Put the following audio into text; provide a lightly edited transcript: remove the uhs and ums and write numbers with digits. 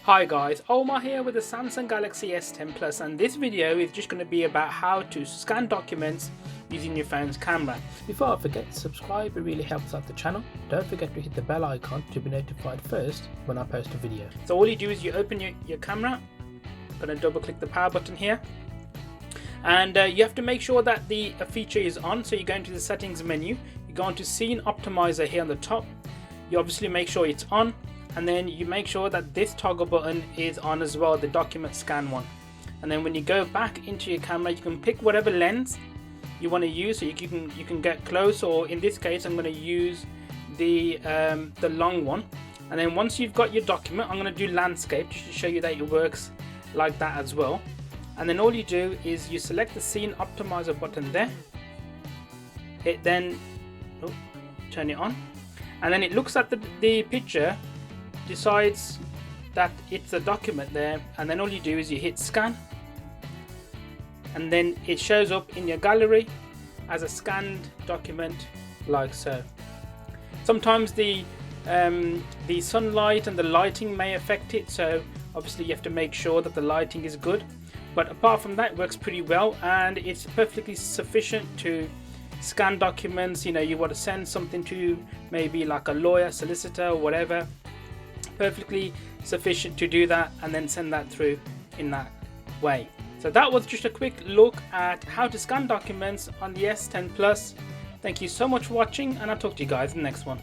Hi guys, Omar here with the Samsung Galaxy S10 Plus, and this video is just going to be about how to scan documents using your phone's camera. Before I forget, subscribe, it really helps out the channel. Don't forget to hit the bell icon to be notified first when I post a video. So all you do is you open your camera. I'm going to double click the power button here, and you have to make sure that the feature is on. So you go into the settings menu, you go into Scene Optimiser here on the top, you obviously make sure it's on. And then you make sure that this toggle button is on as well, the document scan one. And then when you go back into your camera, you can pick whatever lens you want to use. So you can get close, or in this case, I'm going to use the long one. And then once you've got your document, I'm going to do landscape just to show you that it works like that as well. And then all you do is you select the Scene Optimiser button there. Turn it on, and then it looks at the picture, decides that it's a document there, and then all you do is you hit scan, and then it shows up in your gallery as a scanned document like so. Sometimes the sunlight and the lighting may affect it, so obviously you have to make sure that the lighting is good, but apart from that it works pretty well, and it's perfectly sufficient to scan documents. You know, you want to send something to maybe like a lawyer, solicitor, or whatever. Perfectly sufficient to do that and then send that through in that way. So that was just a quick look at how to scan documents on the S10 Plus. Thank you so much for watching, and I'll talk to you guys in the next one.